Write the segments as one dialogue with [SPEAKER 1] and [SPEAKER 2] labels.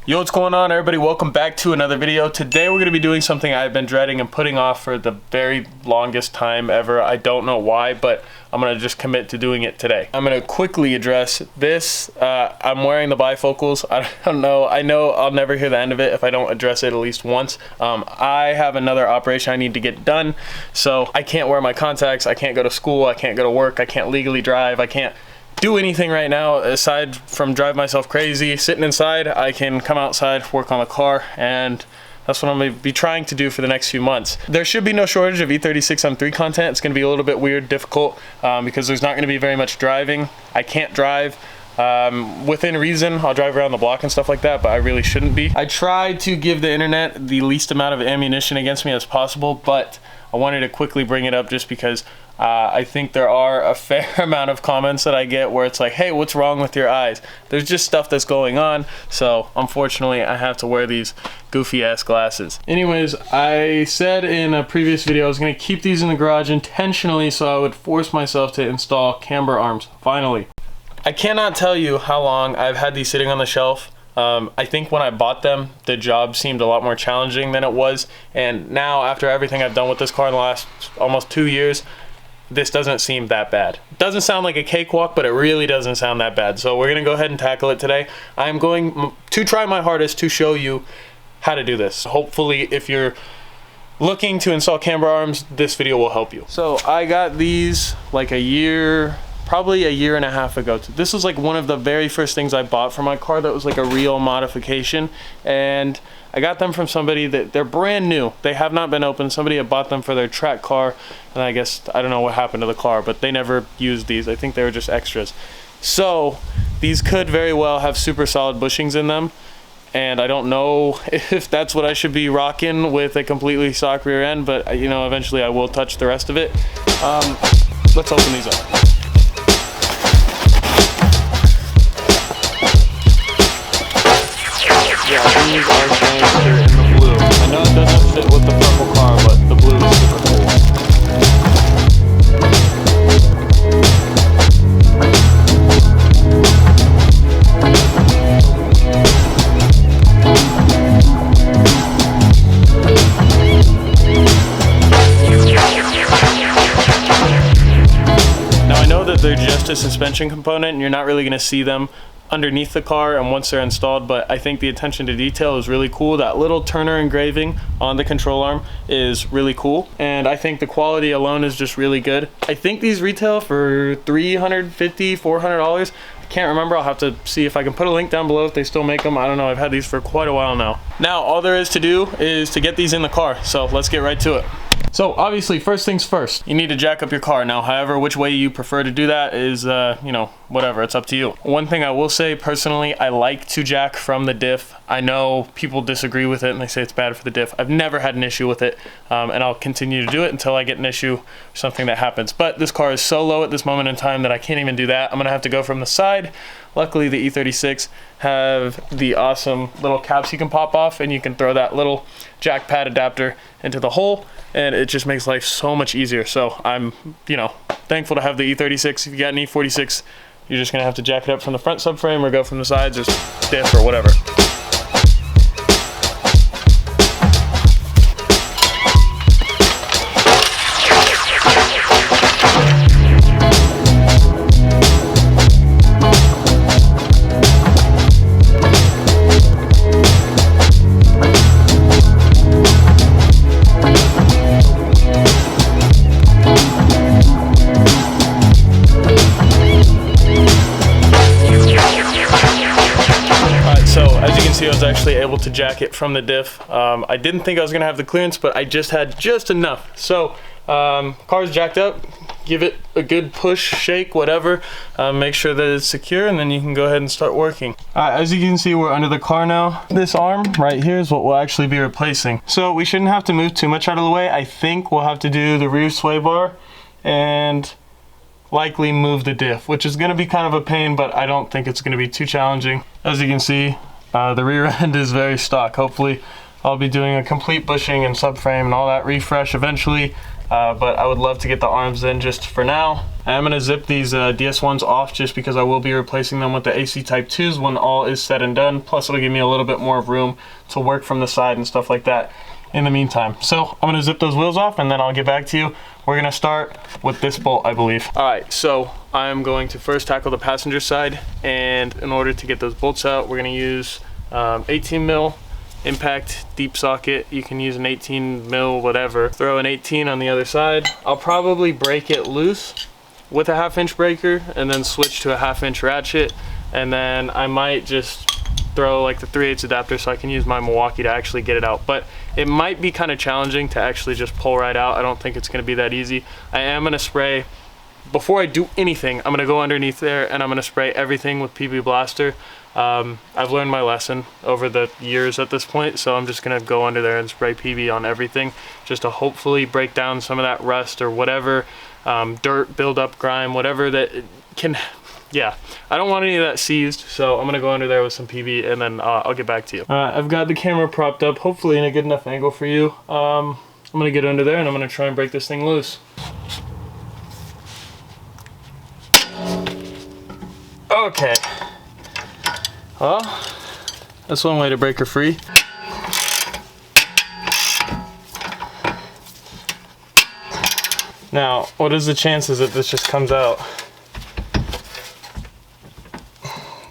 [SPEAKER 1] Yo, what's going on, everybody? Welcome back to another video. Today we're going to be doing something I've been dreading and putting off for the very longest time ever. I don't know why, but I'm going to just commit to doing it today. I'm going to quickly address this. I'm wearing the bifocals. I don't know. I know I'll never hear the end of it if I don't address it at least once. I have another operation I need to get done, so I can't wear my contacts. I can't go to school. I can't go to work. I can't legally drive. I can't do anything right now aside from drive myself crazy. Sitting inside, I can come outside, work on the car, and that's what I'm going to be trying to do for the next few months. There should be no shortage of E36 M3 content. It's going to be a little bit weird, difficult, because there's not going to be very much driving. I can't drive. Within reason, I'll drive around the block and stuff like that, but I really shouldn't be. I try to give the internet the least amount of ammunition against me as possible, but I wanted to quickly bring it up just because I think there are a fair amount of comments that I get where it's like, hey, what's wrong with your eyes? There's just stuff that's going on, so unfortunately I have to wear these goofy ass glasses. Anyways, I said in a previous video I was going to keep these in the garage intentionally so I would force myself to install camber arms, finally. I cannot tell you how long I've had these sitting on the shelf. I think when I bought them, the job seemed a lot more challenging than it was, and now after everything I've done with this car in the last almost 2 years, this doesn't seem that bad. It doesn't sound like a cakewalk, but it really doesn't sound that bad. So we're gonna go ahead and tackle it today. I'm going to try my hardest to show you how to do this. Hopefully, if you're looking to install camber arms, this video will help you. So I got these like probably a year and a half ago. This was like one of the very first things I bought for my car that was like a real modification, and I got them from somebody that they're brand new. They have not been opened. Somebody had bought them for their track car, and I guess I don't know what happened to the car, but they never used these. I think they were just extras. So these could very well have super solid bushings in them, and I don't know if that's what I should be rocking with a completely stock rear end, but you know, eventually I will touch the rest of it. Let's open these up. Yeah, these are gangster in the blue. I know it doesn't fit with the purple car, but the blue is super cool. Now I know that they're just a suspension component and you're not really going to see them underneath the car and once they're installed, but I think the attention to detail is really cool. That little Turner engraving on the control arm is really cool, and I think the quality alone is just really good. I think these retail for $350, $400. I can't remember. I'll have to see if I can put a link down below if they still make them. I don't know. I've had these for quite a while now. Now all there is to do is to get these in the car, so let's get right to it. So obviously, first things first, you need to jack up your car. Now, however, which way you prefer to do that is, you know, whatever, it's up to you. One thing I will say, personally, I like to jack from the diff. I know people disagree with it and they say it's bad for the diff. I've never had an issue with it, and I'll continue to do it until I get an issue or something that happens. But this car is so low at this moment in time that I can't even do that. I'm gonna have to go from the side. Luckily, the E36 have the awesome little caps you can pop off, and you can throw that little jack pad adapter into the hole, and it just makes life so much easier. So I'm, you know, thankful to have the E36. If you got an E46, you're just gonna have to jack it up from the front subframe or go from the sides or diff or whatever. I was actually able to jack it from the diff. I didn't think I was gonna have the clearance, but I just had just enough. So car's jacked up, give it a good push, shake, whatever, make sure that it's secure, and then you can go ahead and start working. As you can see, we're under the car now. This arm right here is what we'll actually be replacing. So we shouldn't have to move too much out of the way. I think we'll have to do the rear sway bar and likely move the diff, which is gonna be kind of a pain, but I don't think it's gonna be too challenging. As you can see, the rear end is very stock. Hopefully I'll be doing a complete bushing and subframe and all that refresh eventually, but I would love to get the arms in just for now. I'm going to zip these DS1s off just because I will be replacing them with the AC Type 2s when all is said and done. Plus it'll give me a little bit more room to work from the side and stuff like that in the meantime. So I'm going to zip those wheels off and then I'll get back to you. We're going to start with this bolt, I believe. Alright, so I'm going to first tackle the passenger side, and in order to get those bolts out, we're going to use 18 mil impact deep socket. You can use an 18 mil whatever. Throw an 18 on the other side. I'll probably break it loose with a 1/2 inch breaker and then switch to a 1/2 inch ratchet, and then I might just throw like the 3/8 adapter so I can use my Milwaukee to actually get it out. But it might be kind of challenging to actually just pull right out. I don't think it's going to be that easy. I am going to spray, before I do anything, I'm going to go underneath there and I'm going to spray everything with PB Blaster. I've learned my lesson over the years at this point, so I'm just going to go under there and spray PB on everything just to hopefully break down some of that rust or whatever, dirt, buildup, grime, whatever that can. Yeah, I don't want any of that seized, so I'm going to go under there with some PB and then I'll get back to you. I've got the camera propped up, hopefully in a good enough angle for you. I'm going to get under there and I'm going to try and break this thing loose. Okay. Well, that's one way to break her free. Now, what is the chances that this just comes out?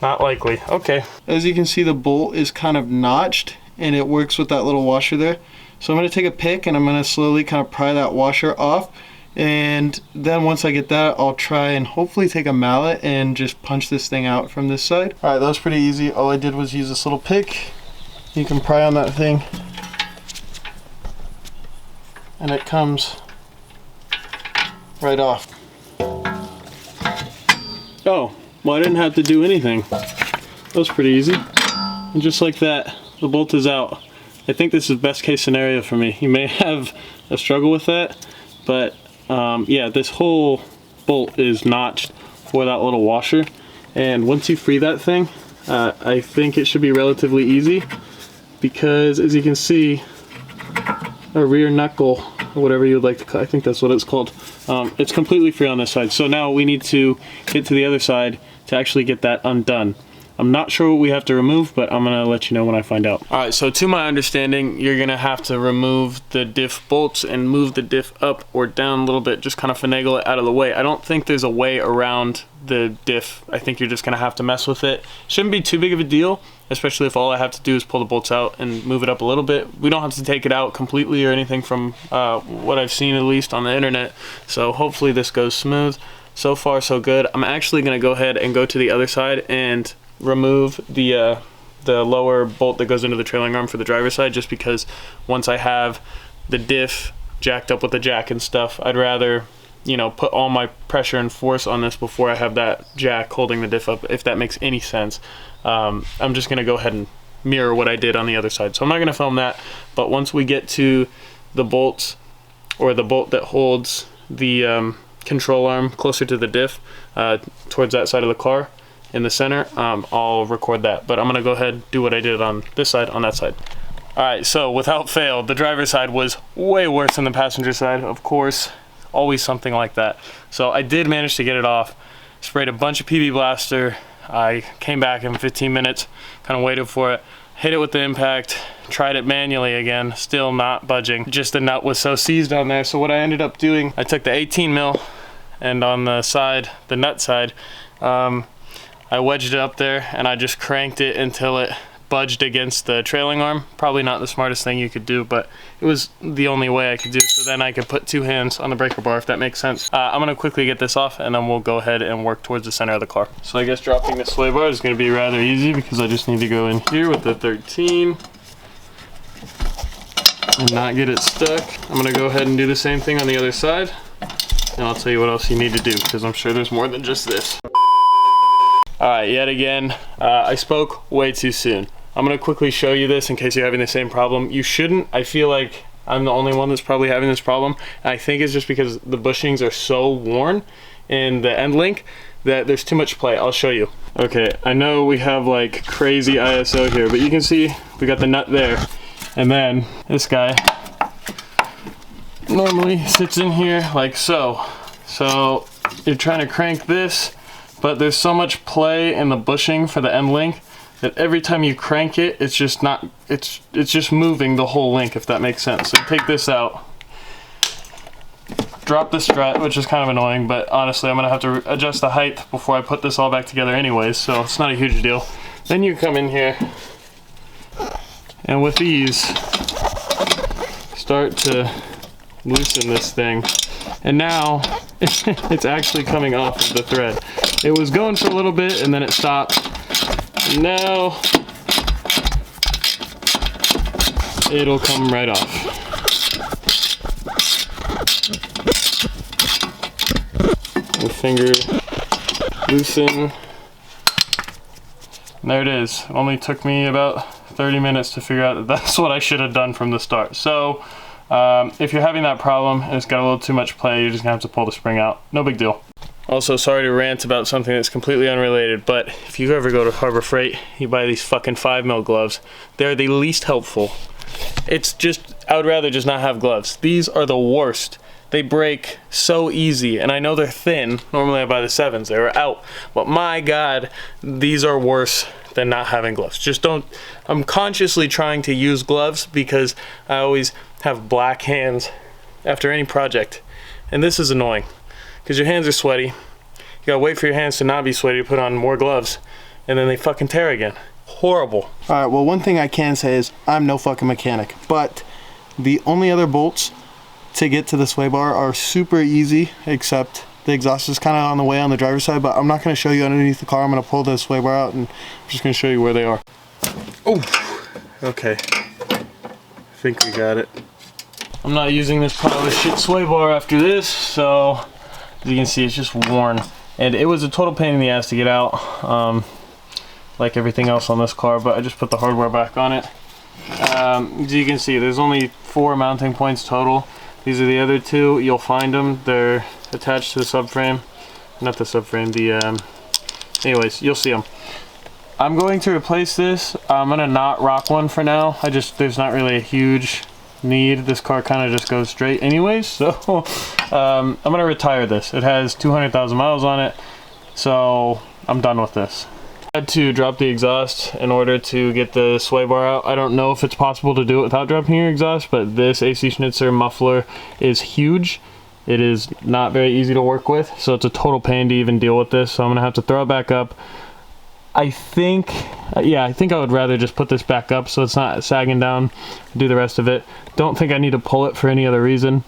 [SPEAKER 1] Not likely. Okay. As you can see, the bolt is kind of notched and it works with that little washer there. So I'm going to take a pick and I'm going to slowly kind of pry that washer off. And then once I get that, I'll try and hopefully take a mallet and just punch this thing out from this side. All right, that was pretty easy. All I did was use this little pick. You can pry on that thing and it comes right off. Oh, well, I didn't have to do anything. That was pretty easy. And just like that, the bolt is out. I think this is best case scenario for me. You may have a struggle with that, but yeah, this whole bolt is notched for that little washer. And once you free that thing, I think it should be relatively easy because, as you can see, a rear knuckle, or whatever you would like to call, I think that's what it's called. It's completely free on this side. So now we need to get to the other side to actually get that undone. I'm not sure what we have to remove, but I'm gonna let you know when I find out. All right, so to my understanding, you're gonna have to remove the diff bolts and move the diff up or down a little bit, just kind of finagle it out of the way. I don't think there's a way around the diff. I think you're just gonna have to mess with it. Shouldn't be too big of a deal, especially if all I have to do is pull the bolts out and move it up a little bit. We don't have to take it out completely or anything from what I've seen, at least on the internet. So hopefully this goes smooth. So far, so good. I'm actually gonna go ahead and go to the other side and remove the lower bolt that goes into the trailing arm for the driver's side, just because once I have the diff jacked up with the jack and stuff, I'd rather, you know, put all my pressure and force on this before I have that jack holding the diff up, if that makes any sense. I'm just gonna go ahead and mirror what I did on the other side, so I'm not gonna film that. But once we get to the bolts, or the bolt that holds the control arm closer to the diff, towards that side of the car in the center, I'll record that. But I'm gonna go ahead and do what I did on this side, on that side. All right, so without fail, the driver's side was way worse than the passenger side. Of course, always something like that. So I did manage to get it off, sprayed a bunch of PB Blaster. I came back in 15 minutes, kind of waited for it, hit it with the impact, tried it manually again, still not budging. Just the nut was so seized on there. So what I ended up doing, I took the 18 mil and on the side, the nut side, I wedged it up there and I just cranked it until it budged against the trailing arm. Probably not the smartest thing you could do, but it was the only way I could do. So then I could put two hands on the breaker bar, if that makes sense. I'm gonna quickly get this off and then we'll go ahead and work towards the center of the car. So I guess dropping the sway bar is gonna be rather easy because I just need to go in here with the 13 and not get it stuck. I'm gonna go ahead and do the same thing on the other side, and I'll tell you what else you need to do, because I'm sure there's more than just this. All right, yet again, I spoke way too soon. I'm gonna quickly show you this in case you're having the same problem. You shouldn't. I feel like I'm the only one that's probably having this problem. And I think it's just because the bushings are so worn in the end link that there's too much play. I'll show you. Okay, I know we have like crazy ISO here, but you can see we got the nut there. And then this guy normally sits in here like so. So you're trying to crank this, but there's so much play in the bushing for the end link that every time you crank it, it's just not, it's just moving the whole link, if that makes sense. So take this out, drop the strut, which is kind of annoying, but honestly I'm gonna have to adjust the height before I put this all back together anyways, so it's not a huge deal. Then you come in here and with these start to loosen this thing, and now it's actually coming off of the thread. It was going for a little bit and then it stopped. And now it'll come right off. And finger loosen. And there it is. It only took me about 30 minutes to figure out that that's what I should have done from the start. So if you're having that problem and it's got a little too much play, you're just gonna have to pull the spring out. No big deal. Also, sorry to rant about something that's completely unrelated, but if you ever go to Harbor Freight, you buy these fucking 5mm gloves. They're the least helpful. It's just, I would rather just not have gloves. These are the worst. They break so easy, and I know they're thin. Normally I buy the 7s, they were out. But my God, these are worse than not having gloves. Just don't, I'm consciously trying to use gloves because I always have black hands after any project. And this is annoying, because your hands are sweaty. You gotta wait for your hands to not be sweaty to put on more gloves, and then they fucking tear again. Horrible.
[SPEAKER 2] Alright, well, one thing I can say is I'm no fucking mechanic, but the only other bolts to get to the sway bar are super easy, except the exhaust is kind of on the way on the driver's side, but I'm not going to show you underneath the car. I'm going to pull the sway bar out and I'm just going to show you where they are.
[SPEAKER 1] Oh, okay. I think we got it. I'm not using this pile of shit sway bar after this, so as you can see, it's just worn. And it was a total pain in the ass to get out, like everything else on this car, but I just put the hardware back on it. As you can see, there's only 4 mounting points total. These are the other 2. You'll find them. They're attached to the subframe. Not the subframe, anyways, you'll see them. I'm going to replace this. I'm gonna not rock one for now. There's not really a huge need. This car kind of just goes straight anyways, so I'm gonna retire this. It has 200,000 miles on it, so I'm done with this. I had to drop the exhaust in order to get the sway bar out. I don't know if it's possible to do it without dropping your exhaust, but this AC Schnitzer muffler is huge. It is not very easy to work with, so it's a total pain to even deal with this, so I'm gonna have to throw it back up. I think I would rather just put this back up so it's not sagging down, do the rest of it. Don't think I need to pull it for any other reason.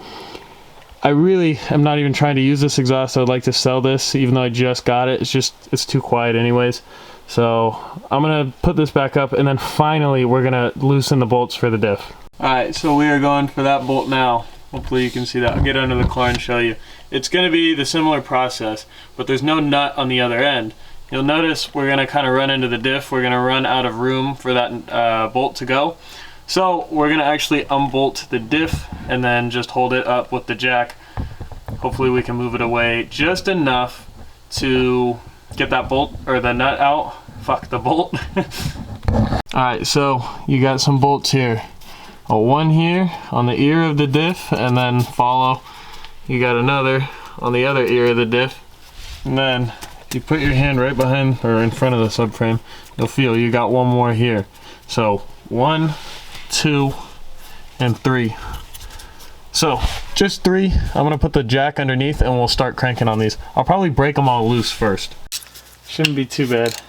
[SPEAKER 1] I really am not even trying to use this exhaust. I would like to sell this, even though I just got it. It's too quiet anyways. So I'm gonna put this back up, and then finally we're gonna loosen the bolts for the diff. Alright, so we are going for that bolt now. Hopefully you can see that. I'll get under the car and show you. It's gonna be the similar process, but there's no nut on the other end. You'll notice we're gonna kind of run into the diff. We're gonna run out of room for that bolt to go. So we're gonna actually unbolt the diff and then just hold it up with the jack. Hopefully we can move it away just enough to get that bolt or the nut out. Fuck the bolt. Alright, so you got some bolts here. One here on the ear of the diff, and then follow. You got another on the other ear of the diff. And then if you put your hand right behind or in front of the subframe, you'll feel you got one more here. So 1, 2, and 3. So just 3. I'm gonna put the jack underneath and we'll start cranking on these. I'll probably break them all loose first. Shouldn't be too bad.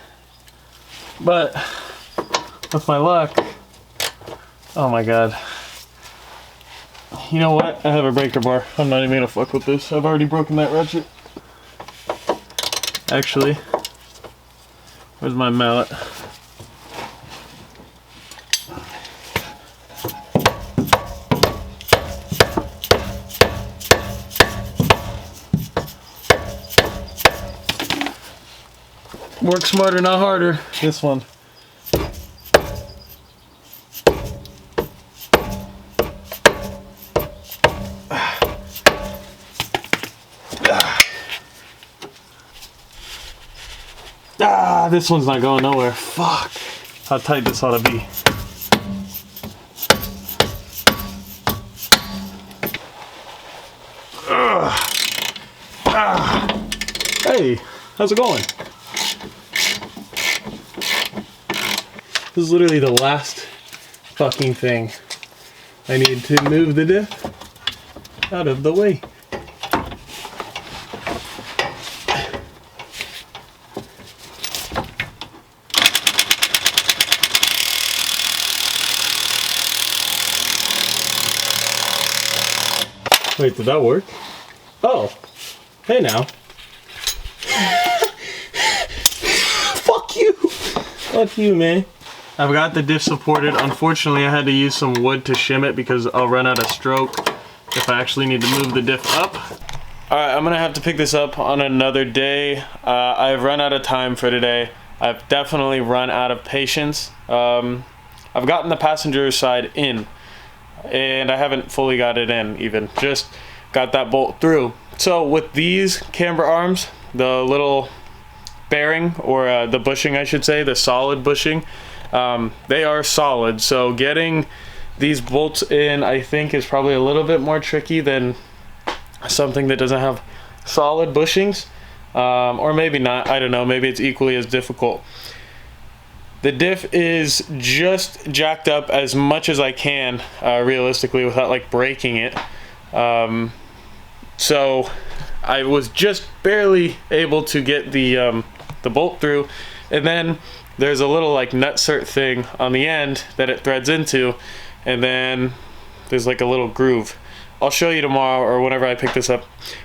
[SPEAKER 1] But with my luck, oh my God. You know what? I have a breaker bar. I'm not even gonna fuck with this. I've already broken that ratchet. Actually, where's my mallet? Work smarter, not harder. This one. This one's not going nowhere. Fuck. How tight this ought to be. Hey, how's it going? This is literally the last fucking thing. I need to move the diff out of the way. Wait, did that work? Oh, hey now. Fuck you! Fuck you, man. I've got the diff supported. Unfortunately, I had to use some wood to shim it because I'll run out of stroke if I actually need to move the diff up. Alright, I'm gonna have to pick this up on another day. I've run out of time for today. I've definitely run out of patience. I've gotten the passenger side in, and I haven't fully got it in even. Just got that bolt through. So with these camber arms, the little bearing, or the bushing I should say, the solid bushing, they are solid. So getting these bolts in, I think, is probably a little bit more tricky than something that doesn't have solid bushings. Or maybe not, I don't know, maybe it's equally as difficult. The diff is just jacked up as much as I can, realistically, without like breaking it. So I was just barely able to get the bolt through, and then there's a little like nutsert thing on the end that it threads into, and then there's like a little groove. I'll show you tomorrow or whenever I pick this up,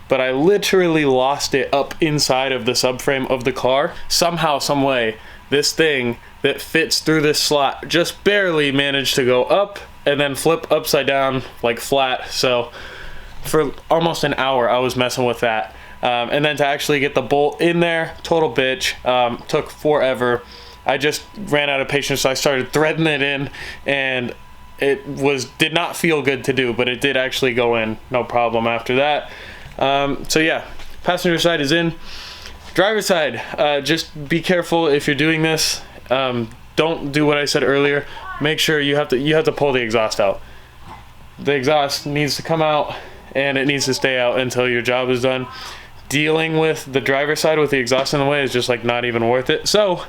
[SPEAKER 1] but I literally lost it up inside of the subframe of the car. Somehow, some way, this thing that fits through this slot just barely managed to go up and then flip upside down like flat. So for almost an hour I was messing with that, and then to actually get the bolt in there, total bitch. Took forever. I just ran out of patience, so I started threading it in, and it did not feel good to do, but it did actually go in no problem after that. So yeah, passenger side is in. Driver side, just be careful if you're doing this. Don't do what I said earlier. Make sure you have to pull the exhaust out. The exhaust needs to come out, and it needs to stay out until your job is done. Dealing with the driver side with the exhaust in the way is just like not even worth it. So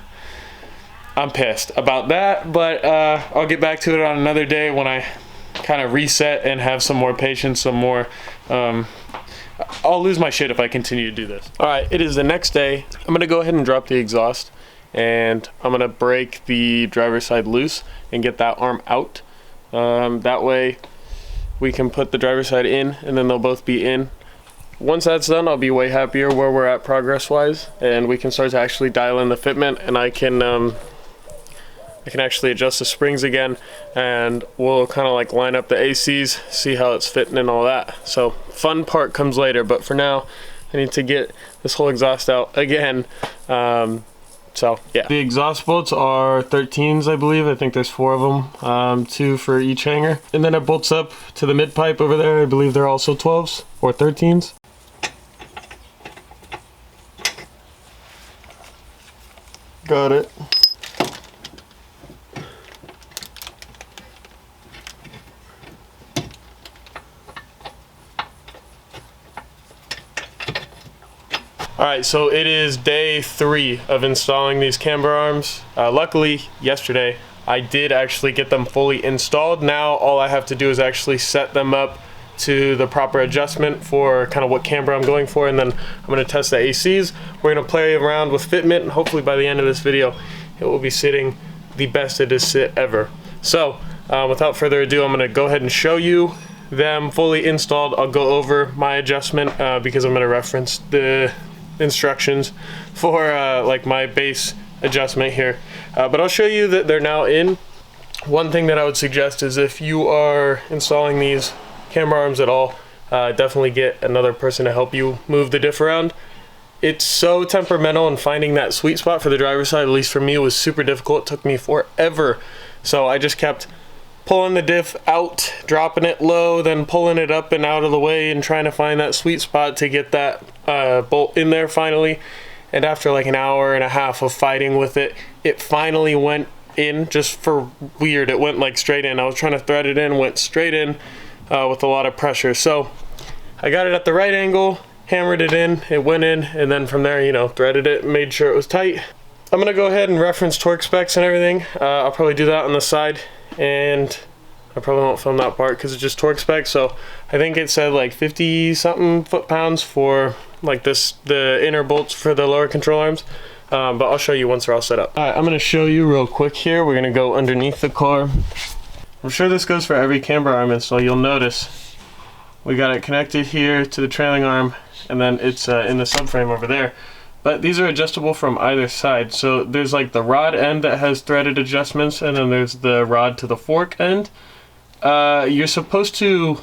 [SPEAKER 1] I'm pissed about that, but I'll get back to it on another day when I kind of reset and have some more patience, some more I'll lose my shit if I continue to do this. Alright, it is the next day. I'm gonna go ahead and drop the exhaust, and I'm gonna break the driver's side loose and get that arm out. That way we can put the driver's side in, and then they'll both be in. Once that's done, I'll be way happier where we're at progress wise, and we can start to actually dial in the fitment, and I can actually adjust the springs again, and we'll kind of like line up the ACs, see how it's fitting and all that. So fun part comes later, but for now I need to get this whole exhaust out again. So yeah, the exhaust bolts are 13s, I believe. I think there's 4 of them, 2 for each hanger, and then it bolts up to the mid pipe over there. I believe they're also 12s or 13s. Got it. Alright, so it is day 3 of installing these camber arms. Luckily, yesterday, I did actually get them fully installed. Now, all I have to do is actually set them up to the proper adjustment for kind of what camber I'm going for, and then I'm going to test the ACs. We're going to play around with fitment, and hopefully by the end of this video, it will be sitting the best it has sit ever. So, without further ado, I'm going to go ahead and show you them fully installed. I'll go over my adjustment because I'm going to reference the instructions for like my base adjustment here, but I'll show you that they're now in. One thing that I would suggest is if you are installing these camber arms at all, definitely get another person to help you move the diff around. It's so temperamental, and finding that sweet spot for the driver's side, at least for me, was super difficult. It took me forever, so I just kept pulling the diff out, dropping it low, then pulling it up and out of the way, and trying to find that sweet spot to get that bolt in there finally. And after like an hour and a half of fighting with it, it finally went in. Just for weird, it went like straight in. I was trying to thread it in, went straight in with a lot of pressure. So I got it at the right angle, hammered it in, it went in, and then from there, you know, threaded it, made sure it was tight. I'm gonna go ahead and reference torque specs and everything. I'll probably do that on the side, and I probably won't film that part because it's just torque specs. So I think it said like 50 something foot-pounds for like the inner bolts for the lower control arms. But I'll show you once they're all set up. All right, I'm gonna show you real quick here. We're gonna go underneath the car. I'm sure this goes for every camber arm install. You'll notice we got it connected here to the trailing arm, and then it's in the subframe over there. But these are adjustable from either side. So there's like the rod end that has threaded adjustments, and then there's the rod to the fork end. You're supposed to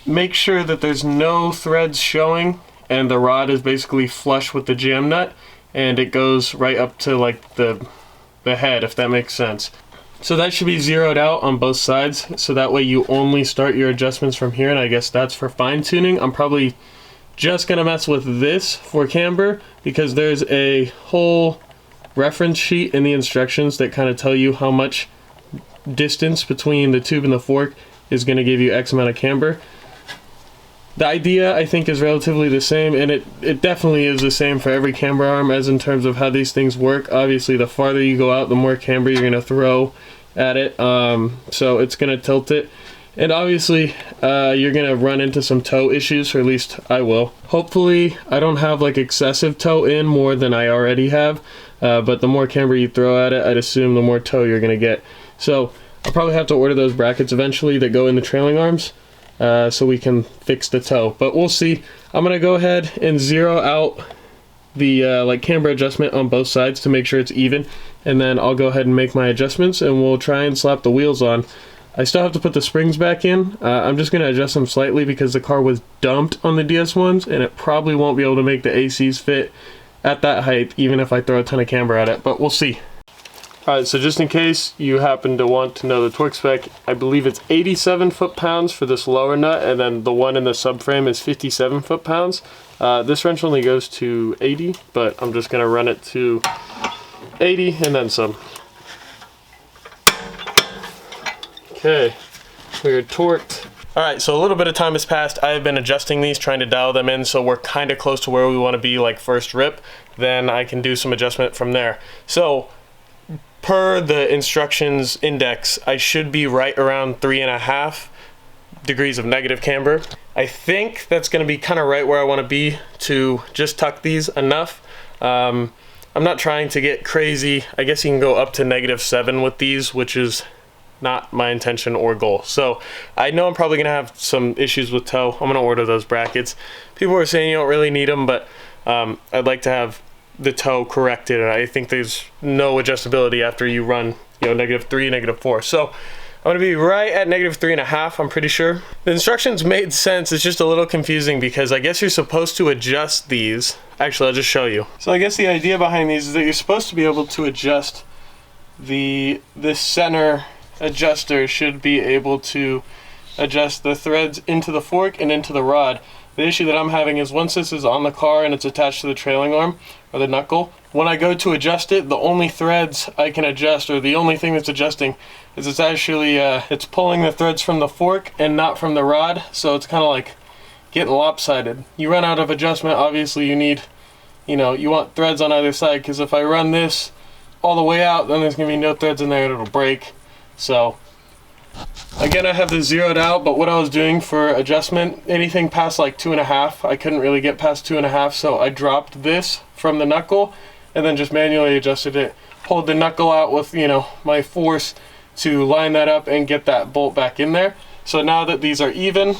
[SPEAKER 1] make sure that there's no threads showing, and the rod is basically flush with the jam nut, and it goes right up to like the head, if that makes sense. So that should be zeroed out on both sides, so that way you only start your adjustments from here, and I guess that's for fine tuning. I'm probably just gonna mess with this for camber because there's a whole reference sheet in the instructions that kind of tell you how much distance between the tube and the fork is going to give you X amount of camber. The idea, I think, is relatively the same, and it definitely is the same for every camber arm as in terms of how these things work. Obviously, the farther you go out, the more camber you're going to throw at it, so it's going to tilt it. And obviously, you're going to run into some toe issues, or at least I will. Hopefully, I don't have like excessive toe in more than I already have, but the more camber you throw at it, I'd assume the more toe you're going to get. So I'll probably have to order those brackets eventually that go in the trailing arms, so we can fix the toe. But we'll see. I'm going to go ahead and zero out the like camber adjustment on both sides to make sure it's even, and then I'll go ahead and make my adjustments, and we'll try and slap the wheels on. I still have to put the springs back in. I'm just going to adjust them slightly because the car was dumped on the DS1s, and it probably won't be able to make the ACs fit at that height, even if I throw a ton of camber at it, but we'll see. Alright, so just in case you happen to want to know the torque spec, I believe it's 87 foot-pounds for this lower nut, and then the one in the subframe is 57 foot-pounds. This wrench only goes to 80, but I'm just going to run it to 80 and then some. Okay, we're torqued. Alright, so a little bit of time has passed. I have been adjusting these, trying to dial them in, so we're kind of close to where we want to be, like first rip. Then I can do some adjustment from there. So, per the instructions index, I should be right around 3.5 degrees of negative camber. I think that's going to be kind of right where I want to be to just tuck these enough. I'm not trying to get crazy. I guess you can go up to -7 with these, which is not my intention or goal. So I know I'm probably gonna have some issues with toe. I'm gonna order those brackets. People are saying you don't really need them, but I'd like to have the toe corrected, and I think there's no adjustability after you run, you know, -3, -4. So I'm gonna be right at -3.5, I'm pretty sure. The instructions made sense. It's just a little confusing because I guess you're supposed to adjust these. Actually, I'll just show you. So I guess the idea behind these is that you're supposed to be able to adjust this center adjuster should be able to adjust the threads into the fork and into the rod. The issue that I'm having is once this is on the car and it's attached to the trailing arm or the knuckle, when I go to adjust it, the only threads I can adjust, or the only thing that's adjusting, is it's actually it's pulling the threads from the fork and not from the rod, so it's kind of like getting lopsided. You run out of adjustment, obviously you need, you know, you want threads on either side, because if I run this all the way out, then there's going to be no threads in there and it'll break. So again, I have this zeroed out, but what I was doing for adjustment, anything past like 2.5, I couldn't really get past 2.5, so I dropped this from the knuckle and then just manually adjusted it. Pulled the knuckle out with, you know, my force to line that up and get that bolt back in there. So now that these are even,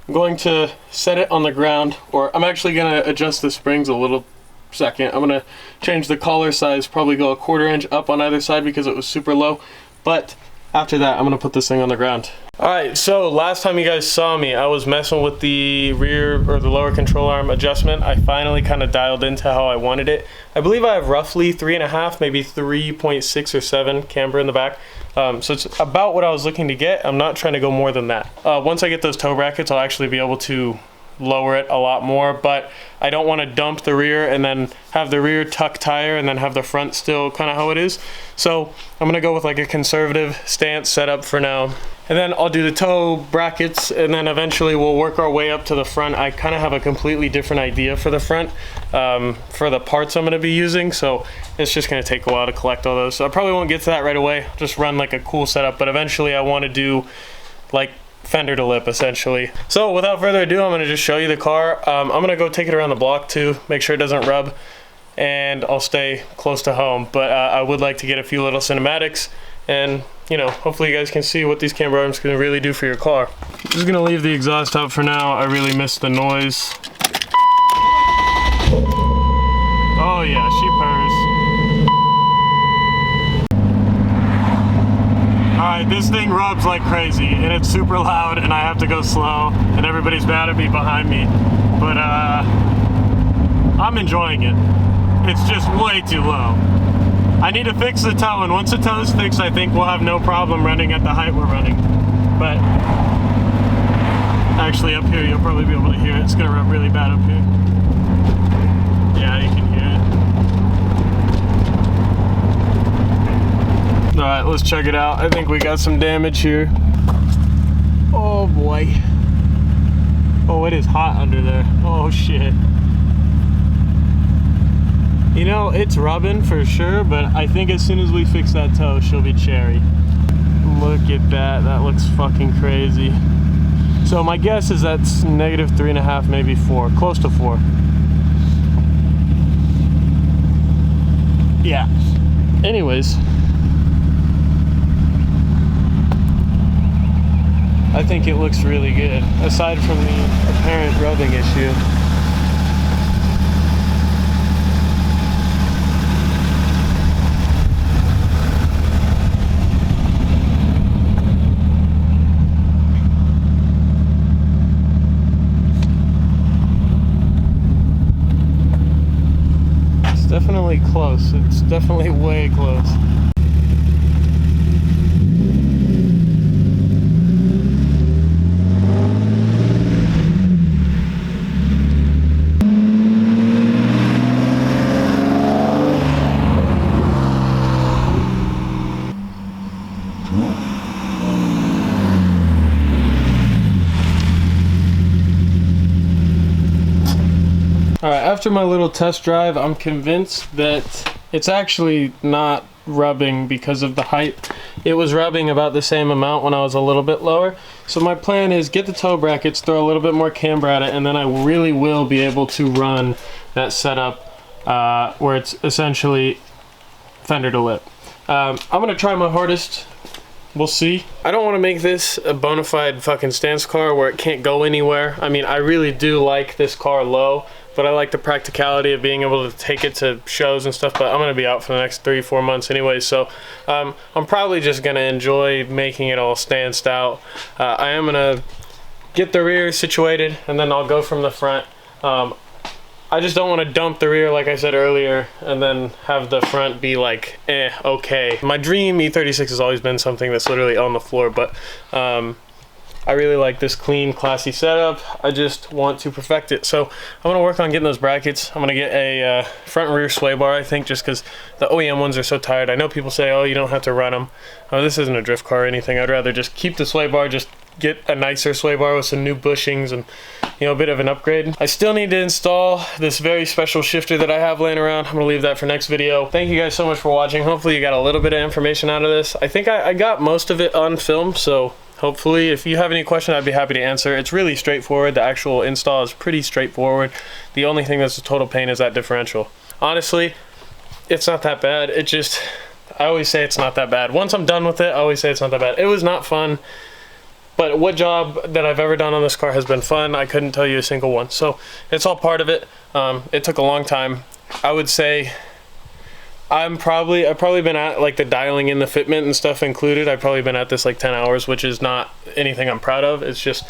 [SPEAKER 1] I'm going to set it on the ground, or I'm actually going to adjust the springs a little second. I'm going to change the collar size, probably go 1/4 inch up on either side because it was super low, but after that I'm going to put this thing on the ground. Alright, so last time you guys saw me, I was messing with the rear or the lower control arm adjustment. I finally kind of dialed into how I wanted it. I believe I have roughly 3.5, maybe 3.6 or 7 camber in the back. So it's about what I was looking to get. I'm not trying to go more than that. Once I get those toe brackets, I'll actually be able to lower it a lot more, but I don't want to dump the rear and then have the rear tuck tire and then have the front still kind of how it is. So I'm gonna go with like a conservative stance setup for now. And then I'll do the toe brackets, and then eventually we'll work our way up to the front. I kind of have a completely different idea for the front, for the parts I'm gonna be using, so it's just gonna take a while to collect all those. So I probably won't get to that right away. I'll just run like a cool setup, but eventually I wanna do like fender to lip essentially. So without further ado, I'm gonna just show you the car. I'm gonna go take it around the block too, make sure it doesn't rub, and I'll stay close to home. But I would like to get a few little cinematics, and you know, hopefully you guys can see what these camber arms can really do for your car. Just gonna leave the exhaust out for now. I really miss the noise. Oh yeah, she purrs. Alright, this thing rubs like crazy, and it's super loud, and I have to go slow, and everybody's mad at me behind me. But I'm enjoying it. It's just way too low. I need to fix the toe, and once the toe is fixed, I think we'll have no problem running at the height we're running. But actually up here, you'll probably be able to hear it. It's gonna rub really bad up here. Yeah, you can hear it. All right, let's check it out. I think we got some damage here. Oh boy. Oh, it is hot under there. Oh shit. You know, it's rubbing for sure, but I think as soon as we fix that toe, she'll be cherry. Look at that, that looks fucking crazy. So my guess is that's -3.5, maybe 4, close to 4. Yeah. Anyways. I think it looks really good, aside from the apparent rubbing issue. Definitely close. It's definitely way close. Alright, after my little test drive, I'm convinced that it's actually not rubbing because of the height. It was rubbing about the same amount when I was a little bit lower. So my plan is get the toe brackets, throw a little bit more camber at it, and then I really will be able to run that setup where it's essentially fender to lip. I'm going to try my hardest. We'll see. I don't want to make this a bona fide fucking stance car where it can't go anywhere. I mean, I really do like this car low, but I like the practicality of being able to take it to shows and stuff. But I'm going to be out for the next 3-4 months anyway, so I'm probably just going to enjoy making it all stanced out. I am going to get the rear situated, and then I'll go from the front. I just don't want to dump the rear, like I said earlier, and then have the front be like, okay. My dream E36 has always been something that's literally on the floor, but I really like this clean, classy setup. I just want to perfect it. So I'm going to work on getting those brackets. I'm going to get a front and rear sway bar, I think, just because the OEM ones are so tired. I know people say, oh, you don't have to run them. This isn't a drift car or anything. I'd rather just keep the sway bar, just get a nicer sway bar with some new bushings and, you know, a bit of an upgrade. I still need to install this very special shifter that I have laying around. I'm gonna leave that for next video. Thank you guys so much for watching. Hopefully you got a little bit of information out of this. I think I got most of it on film, so hopefully if you have any question, I'd be happy to answer. It's really straightforward. The actual install is pretty straightforward. The only thing that's a total pain is that differential. Honestly, it's not that bad. It just, I always say it's not that bad. Once I'm done with it, I always say it's not that bad. It was not fun. But what job that I've ever done on this car has been fun. I couldn't tell you a single one. So it's all part of it. It took a long time. I would say I've probably been at like the dialing in the fitment and stuff included. I've probably been at this like 10 hours, which is not anything I'm proud of. It's just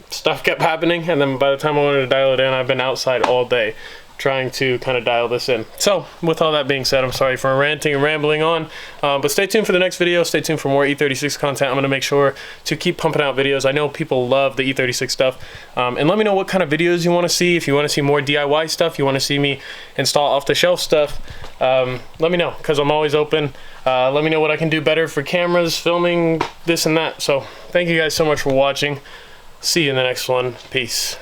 [SPEAKER 1] stuff kept happening. And then by the time I wanted to dial it in, I've been outside all day. trying to kind of dial this in. So with all that being said, I'm sorry for ranting and rambling on, but stay tuned for the next video. Stay tuned for more E36 content. I'm going to make sure to keep pumping out videos. I know people love the E36 stuff, and let me know what kind of videos you want to see. If you want to see more DIY stuff, you want to see me install off-the-shelf stuff, let me know, because I'm always open. Let me know what I can do better for cameras, filming, this and that. So thank you guys so much for watching. See you in the next one. Peace.